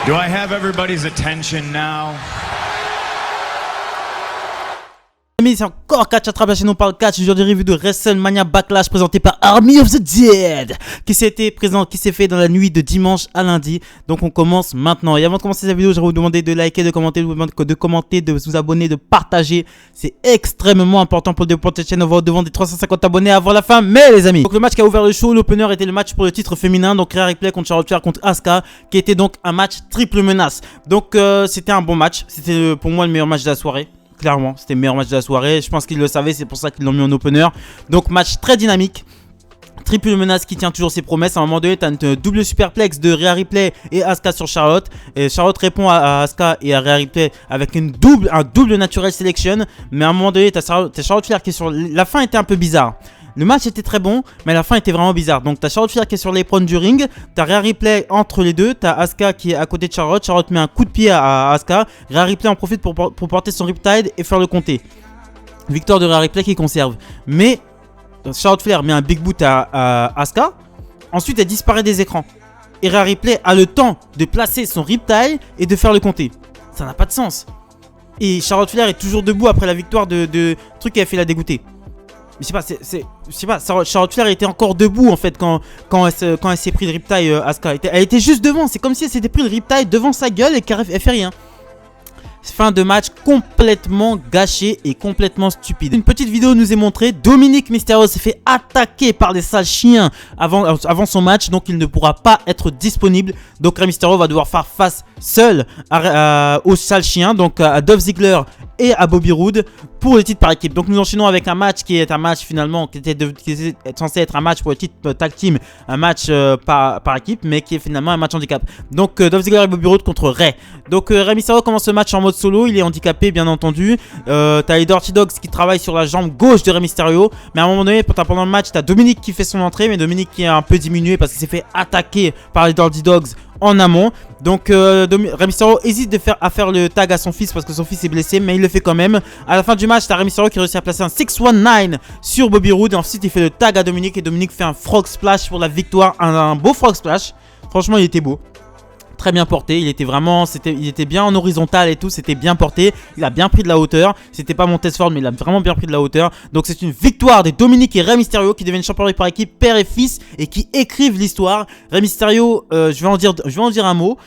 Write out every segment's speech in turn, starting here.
Do I have everybody's attention now? C'est encore catch attrape, la chaîne on parle catch. Aujourd'hui review de WrestleMania Backlash présenté par Army of the Dead qui s'est fait dans la nuit de dimanche à lundi. Donc on commence maintenant. Et avant de commencer cette vidéo, je vais vous demander de liker, de commenter, de vous abonner, de partager. C'est extrêmement important pour le développement de cette chaîne. On va devant des 350 abonnés avant la fin. Mais les amis, donc le match qui a ouvert le show, l'opener était le match pour le titre féminin. Donc Rhea Ripley contre Charlotte Flair contre Asuka, qui était donc un match triple menace. Donc c'était un bon match. C'était pour moi le meilleur match de la soirée. Clairement, c'était le meilleur match de la soirée. Je pense qu'ils le savaient, c'est pour ça qu'ils l'ont mis en opener. Donc match très dynamique. Triple menace qui tient toujours ses promesses. À un moment donné, tu as une double superplex de Rhea Ripley et Asuka sur Charlotte. Et Charlotte répond à Asuka et à Rhea Ripley avec un double natural selection. Mais à un moment donné, tu as Charlotte Flair qui est sur... La fin était un peu bizarre. Le match était très bon, mais la fin était vraiment bizarre. Donc t'as Charlotte Flair qui est sur l'apron du ring, t'as Rhea Ripley entre les deux, t'as Asuka qui est à côté de Charlotte. Charlotte met un coup de pied à Asuka. Rhea Ripley en profite pour porter son Riptide et faire le compter. Victoire de Rhea Ripley qui conserve. Mais Charlotte Flair met un big boot à Asuka. Ensuite elle disparaît des écrans. Et Rhea Ripley a le temps de placer son Riptide et de faire le compter. Ça n'a pas de sens. Et Charlotte Flair est toujours debout après la victoire de truc qui a fait la dégoûter. Je sais pas, Charlotte Flair était encore debout en fait quand elle s'est pris le Riptide Asuka. Elle était juste devant, c'est comme si elle s'était pris le Riptide devant sa gueule et qu'elle fait rien. Fin de match complètement gâché et complètement stupide. Une petite vidéo nous est montrée. Dominic Mysterio s'est fait attaquer par des sales chiens avant son match. Donc il ne pourra pas être disponible. Donc Rey Mysterio va devoir faire face seul aux sales chiens. Donc à Dolph Ziggler et à Bobby Roode pour le titre par équipe. Donc nous enchaînons avec un match qui est un match finalement qui était censé être un match pour le titre tag team. Un match par équipe mais qui est finalement un match handicap. Donc Dolph Ziggler et Bobby Roode contre Rey. Donc Rey Mysterio commence le match en mode solo, il est handicapé bien entendu. T'as les Dirty Dogs qui travaillent sur la jambe gauche de Rey Mysterio. Mais à un moment donné, pendant le match, t'as Dominic qui fait son entrée. Mais Dominic qui est un peu diminué parce qu'il s'est fait attaquer par les Dirty Dogs en amont. Donc Rey Mysterio hésite à faire le tag à son fils parce que son fils est blessé, mais il le fait quand même. À la fin du match, t'as Rey Mysterio qui réussit à placer un 619 sur Bobby Roode. Et ensuite il fait le tag à Dominic et Dominic fait un frog splash pour la victoire. Un beau frog splash. Franchement il était beau. Très bien porté, il était bien en horizontal et tout, c'était bien porté, il a bien pris de la hauteur, c'était pas Montesford mais il a vraiment bien pris de la hauteur. Donc c'est une victoire de Dominic et Rey Mysterio qui deviennent champions par équipe, père et fils, et qui écrivent l'histoire. Rey Mysterio, je vais en dire un mot,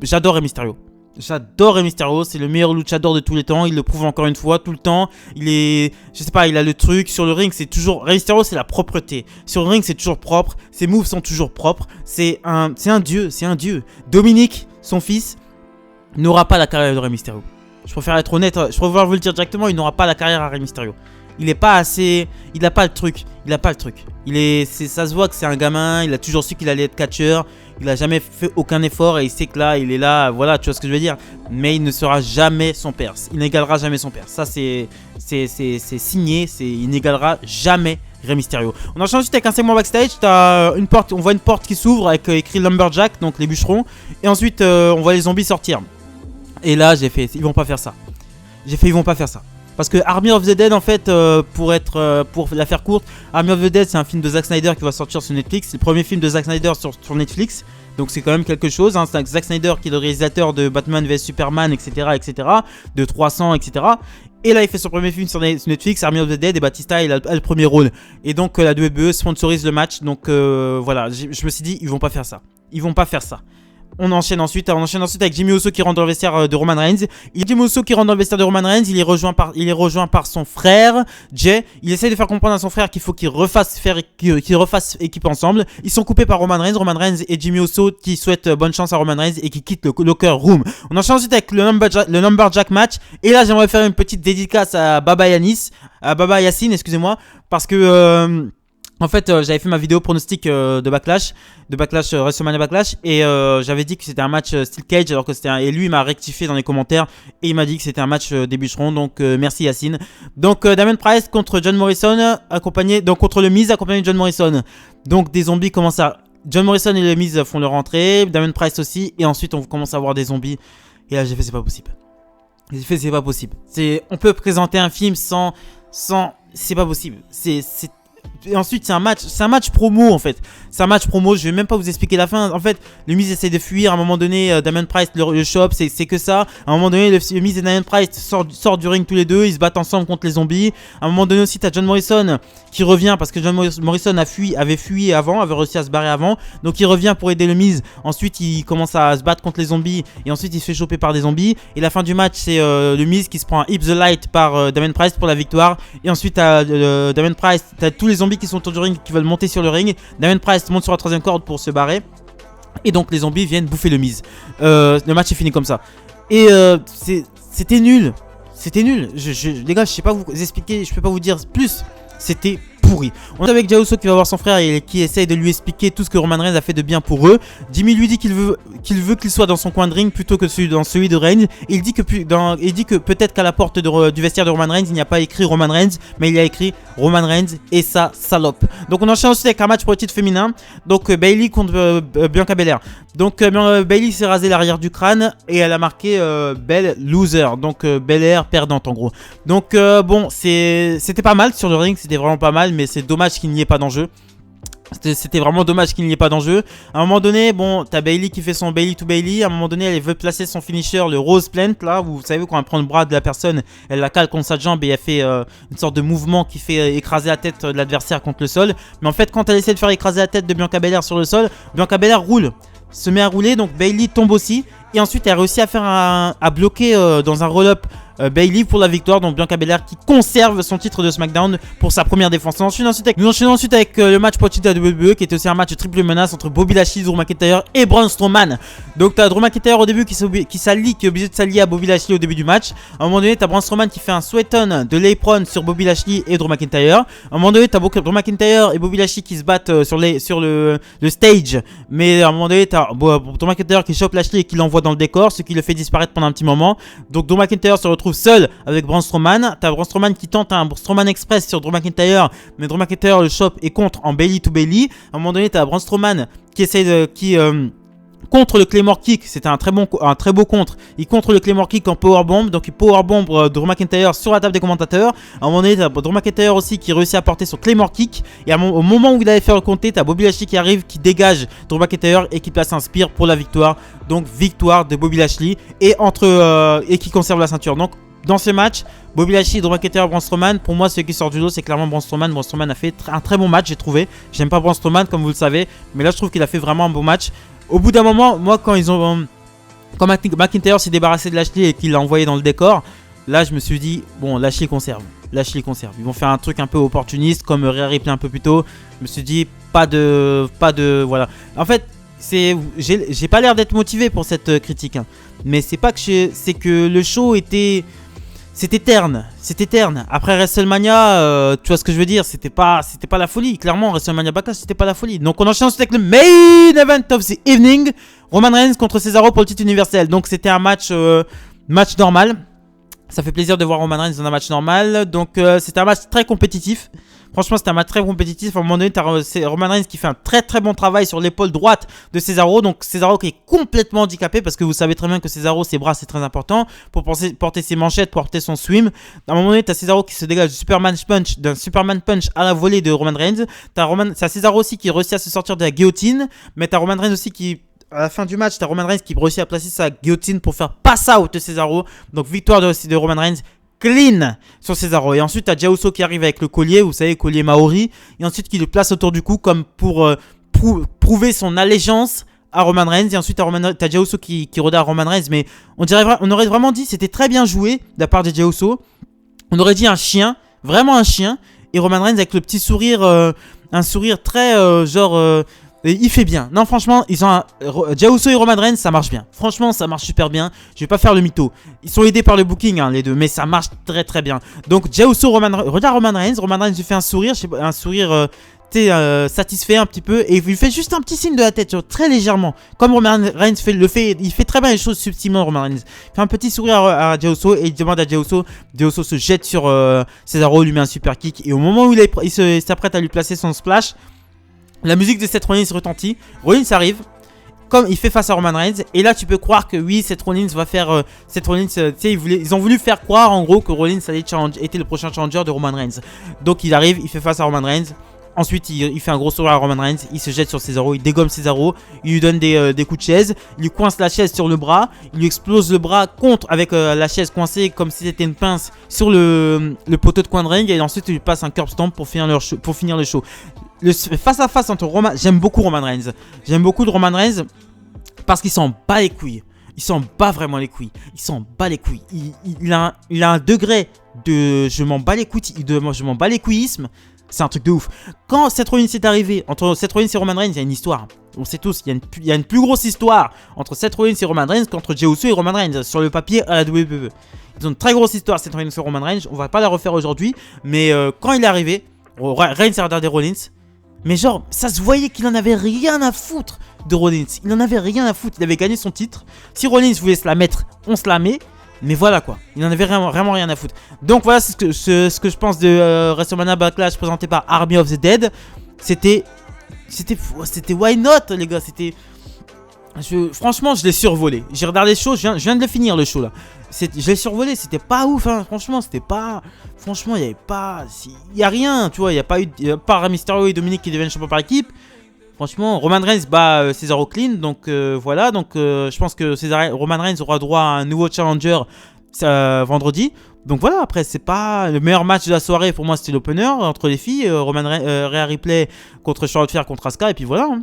j'adore Rey Mysterio. J'adore Rey Mysterio, c'est le meilleur luchador de tous les temps, il le prouve encore une fois tout le temps. Il est, je sais pas, il a le truc sur le ring, c'est toujours Rey Mysterio, c'est la propreté. Sur le ring, c'est toujours propre, ses moves sont toujours propres, c'est un dieu, c'est un dieu. Dominic, son fils, n'aura pas la carrière de Rey Mysterio. Je préfère être honnête, je préfère vous le dire directement, il n'aura pas la carrière à Rey Mysterio. Il est pas assez, il a pas le truc, ça se voit que c'est un gamin, il a toujours su qu'il allait être catcheur. Il a jamais fait aucun effort et il sait que là, il est là, voilà, tu vois ce que je veux dire. Mais il ne sera jamais son père. Il n'égalera jamais son père. Ça, c'est signé. Il n'égalera jamais Rey Mysterio. On enchaîne ensuite avec un segment backstage. T'as une porte, on voit une porte qui s'ouvre avec écrit Lumberjack, donc les bûcherons. Et ensuite, on voit les zombies sortir. Et là, j'ai fait, ils vont pas faire ça. Ils vont pas faire ça. Parce que Army of the Dead, en fait, pour la faire courte, Army of the Dead, c'est un film de Zack Snyder qui va sortir sur Netflix. C'est le premier film de Zack Snyder sur Netflix. Donc c'est quand même quelque chose. Hein. C'est Zack Snyder qui est le réalisateur de Batman vs Superman, etc., de 300, etc. Et là, il fait son premier film sur Netflix, Army of the Dead, et Batista, il a le premier rôle. Et donc, la WWE sponsorise le match. Donc, voilà, je me suis dit, ils vont pas faire ça. On enchaîne ensuite avec Jimmy Uso qui rentre dans le vestiaire de Roman Reigns. Jimmy Uso qui rentre dans le vestiaire de Roman Reigns, il est rejoint par son frère Jay. Il essaie de faire comprendre à son frère qu'il faut qu'ils refassent équipe ensemble. Ils sont coupés par Roman Reigns et Jimmy Uso qui souhaitent bonne chance à Roman Reigns et qui quittent le locker room. On enchaîne ensuite avec le Lumberjack match. Et là, j'aimerais faire une petite dédicace à Baba Yassine, excusez-moi, parce que en fait, j'avais fait ma vidéo pronostic de Backlash, WrestleMania Backlash, et j'avais dit que c'était un match Steel Cage, alors que et lui il m'a rectifié dans les commentaires et il m'a dit que c'était un match des bûcherons. Donc merci Yacine. Donc Damien Priest contre John Morrison contre le Miz accompagné de John Morrison. Donc des zombies commencent à, John Morrison et le Miz font leur entrée, Damien Priest aussi, et ensuite on commence à voir des zombies. Et là j'ai fait c'est pas possible. On peut présenter un film sans, c'est pas possible. Et ensuite c'est un match promo en fait. C'est un match promo, je vais même pas vous expliquer la fin. En fait, le Miz essaie de fuir, à un moment donné, Damien Price le chope, c'est que ça. À un moment donné, le Miz et Damien Price sortent du ring tous les deux, ils se battent ensemble contre les zombies. À un moment donné aussi, t'as John Morrison qui revient parce que John Morrison avait fui avant, avait réussi à se barrer avant. Donc il revient pour aider le Miz. Ensuite, il commence à se battre contre les zombies et ensuite il se fait choper par des zombies. Et la fin du match, c'est le Miz qui se prend un Hit the Light par Damien Price pour la victoire. Et ensuite, t'as Damien Price, t'as tous les zombies qui sont autour du ring qui veulent monter sur le ring. Damien Price monte sur la troisième corde pour se barrer. Et donc les zombies viennent bouffer le Miz. Le match est fini comme ça. Et c'était nul. C'était nul. Les gars, je sais pas vous expliquer, je peux pas vous dire plus. C'était pourri. On est avec Jey Uso qui va voir son frère et qui essaye de lui expliquer tout ce que Roman Reigns a fait de bien pour eux. Jimmy lui dit qu'il veut qu'il soit dans son coin de ring plutôt que dans celui de Reigns. Il dit que peut-être qu'à la porte du vestiaire de Roman Reigns, il n'y a pas écrit Roman Reigns, mais il y a écrit Roman Reigns et sa salope. Donc on enchaîne ensuite avec un match pour le titre féminin. Donc Bayley contre Bianca Belair. Donc Bayley s'est rasé l'arrière du crâne et elle a marqué Belle loser. Donc Belair perdante en gros. Donc bon, c'était pas mal sur le ring, c'était vraiment pas mal, mais c'est dommage qu'il n'y ait pas d'enjeu. C'était vraiment dommage qu'il n'y ait pas d'enjeu. À un moment donné, bon, t'as Bayley qui fait son Bayley to Bayley. À un moment donné, elle veut placer son finisher, le Rose Plant, là. Vous savez, quand elle prend le bras de la personne, elle la cale contre sa jambe et elle fait une sorte de mouvement qui fait écraser la tête de l'adversaire contre le sol. Mais en fait, quand elle essaie de faire écraser la tête de Bianca Belair sur le sol, Bianca Belair roule, se met à rouler, donc Bayley tombe aussi. Et ensuite, elle réussit à faire à bloquer dans un roll-up Bayley pour la victoire. Donc Bianca Belair qui conserve son titre de SmackDown pour sa première défense. Nous enchaînons ensuite avec le match pour le titre de la WWE qui était aussi un match triple menace entre Bobby Lashley, Drew McIntyre et Braun Strowman. Donc t'as Drew McIntyre au début qui est obligé de s'allier à Bobby Lashley au début du match. À un moment donné, t'as Braun Strowman qui fait un sweat-on de l'apron sur Bobby Lashley et Drew McIntyre. À un moment donné, t'as Drew McIntyre et Bobby Lashley qui se battent sur le stage. Mais à un moment donné, t'as Drew McIntyre qui chope Lashley et qui l'envoie dans le décor, ce qui le fait disparaître pendant un petit moment. Donc Drew McIntyre se retrouve seul avec Braun Strowman. T'as Braun Strowman qui tente un Strowman Express sur Drew McIntyre, mais Drew McIntyre le chope et contre en Bayley to Bayley. À un moment donné, t'as Braun Strowman qui essaye contre le Claymore Kick, c'était un très beau contre. Il contre le Claymore Kick en powerbomb, donc il powerbomb Drew McIntyre sur la table des commentateurs. À un moment donné, t'as Drew McIntyre aussi qui réussit à porter son Claymore Kick. Et au moment où il avait fait le compter, t'as Bobby Lashley qui arrive, qui dégage Drew McIntyre et qui place un spear pour la victoire. Donc victoire de Bobby Lashley et qui conserve la ceinture. Donc dans ce match, Bobby Lashley, Drew McIntyre, Braun Strowman, pour moi, ce qui sort du lot, c'est clairement Braun Strowman. Braun Strowman a fait un très bon match, j'ai trouvé. J'aime pas Braun Strowman, comme vous le savez, mais là, je trouve qu'il a fait vraiment un bon match. Au bout d'un moment, moi, quand McIntyre s'est débarrassé de Lashley et qu'il l'a envoyé dans le décor, là, je me suis dit, bon, Lashley conserve. Lashley conserve. Ils vont faire un truc un peu opportuniste, comme Rhea Ripley un peu plus tôt. Je me suis dit, pas de, voilà. En fait, j'ai pas l'air d'être motivé pour cette critique, hein. Mais c'est pas que c'est que le show c'était terne. Après WrestleMania, tu vois ce que je veux dire, c'était pas la folie. Clairement, WrestleMania Backlash, c'était pas la folie. Donc on enchaîne ensuite avec le main event of the evening, Roman Reigns contre Cesaro pour le titre universel. Donc c'était un match normal. Ça fait plaisir de voir Roman Reigns dans un match normal. Donc c'était un match très compétitif. Franchement, c'était un match très compétitif. À un moment donné, t'as Roman Reigns qui fait un très très bon travail sur l'épaule droite de Cesaro. Donc Cesaro qui est complètement handicapé parce que vous savez très bien que Cesaro, ses bras, c'est très important pour porter ses manchettes, porter son swim. À un moment donné, t'as Cesaro qui se dégage d'un Superman Punch à la volée de Roman Reigns. T'as Cesaro aussi qui réussit à se sortir de la guillotine. Mais t'as Roman Reigns aussi qui... À la fin du match, t'as Roman Reigns qui réussit à placer sa guillotine pour faire pass out de Cesaro. Donc victoire de Roman Reigns clean sur Cesaro. Et ensuite, t'as Jey Uso qui arrive avec le collier, vous savez, collier Maori. Et ensuite, qui le place autour du cou comme pour prouver son allégeance à Roman Reigns. Et ensuite, t'as Jey Uso qui regarde Roman Reigns. Mais on aurait vraiment dit, c'était très bien joué de la part de Jey Uso. On aurait dit un chien, vraiment un chien. Et Roman Reigns avec le petit sourire, un sourire très et il fait bien. Non, franchement, Jey Uso et Roman Reigns, ça marche bien. Franchement, ça marche super bien. Je vais pas faire le mytho. Ils sont aidés par le booking, hein, les deux, mais ça marche très très bien. Donc, Jey Uso, regarde Roman Reigns. Roman Reigns lui fait un sourire, satisfait un petit peu, et il fait juste un petit signe de la tête, très légèrement. Comme Roman Reigns il fait très bien les choses subtilement. Roman Reigns fait un petit sourire à Jey Uso et il demande à Jey Uso. Jey Uso se jette sur Cesaro, lui met un super kick, et au moment où il s'apprête à lui placer son splash, la musique de Seth Rollins retentit. Rollins arrive, comme il fait face à Roman Reigns, et là tu peux croire que oui, Seth Rollins va faire. Ils ont voulu faire croire en gros que Rollins était le prochain challenger de Roman Reigns. Donc il arrive, il fait face à Roman Reigns. Ensuite, il fait un gros sourire à Roman Reigns. Il se jette sur Cesaro. Il dégomme Cesaro. Il lui donne des coups de chaise. Il lui coince la chaise sur le bras. Il lui explose le bras avec la chaise coincée comme si c'était une pince sur le poteau de coin de ring. Et ensuite, il lui passe un curb stomp pour finir le show. Le face à face entre Roman. J'aime beaucoup Roman Reigns. J'aime beaucoup de Roman Reigns parce qu'il s'en bat les couilles. Il s'en bat vraiment les couilles. Il s'en bat les couilles. Il a un degré de je m'en bats les couilles. Je m'en bats les couillisme. C'est un truc de ouf. Quand Seth Rollins est arrivé, entre Seth Rollins et Roman Reigns, il y a une histoire. On sait tous, il y a une plus grosse histoire entre Seth Rollins et Roman Reigns qu'entre Jey Uso et Roman Reigns sur le papier à la WWE. Ils ont une très grosse histoire, Seth Rollins et Roman Reigns. On va pas la refaire aujourd'hui, mais quand il est arrivé, Reigns a regardé Rollins. Mais genre, ça se voyait qu'il en avait rien à foutre de Rollins. Il en avait rien à foutre. Il avait gagné son titre. Si Rollins voulait se la mettre, on se la met. Mais voilà quoi, il en avait vraiment rien à foutre. Donc voilà ce que je pense de WrestleMania Backlash présenté par Army of the Dead. C'était why not les gars. Franchement je l'ai survolé. J'ai regardé le show, je viens de le finir le show là. Je l'ai survolé, c'était pas ouf hein. Franchement il y avait pas, il y a rien, tu vois, il y a pas eu, par Mysterio et Dominique qui deviennent champions par équipe. Franchement, Roman Reigns bat Cesaro clean, donc voilà. Donc je pense que Roman Reigns aura droit à un nouveau challenger vendredi. Donc voilà, après c'est pas le meilleur match de la soirée pour moi, c'était l'opener entre les filles, Rhea Ripley contre Charlotte Flair contre Asuka et puis voilà. Hein.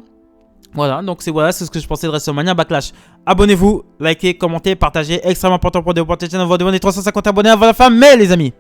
Voilà, donc c'est ce que je pensais de WrestleMania Backlash. Abonnez-vous, likez, commentez, partagez, extrêmement important pour développer la chaîne. On va demander 350 abonnés avant la fin, mais les amis.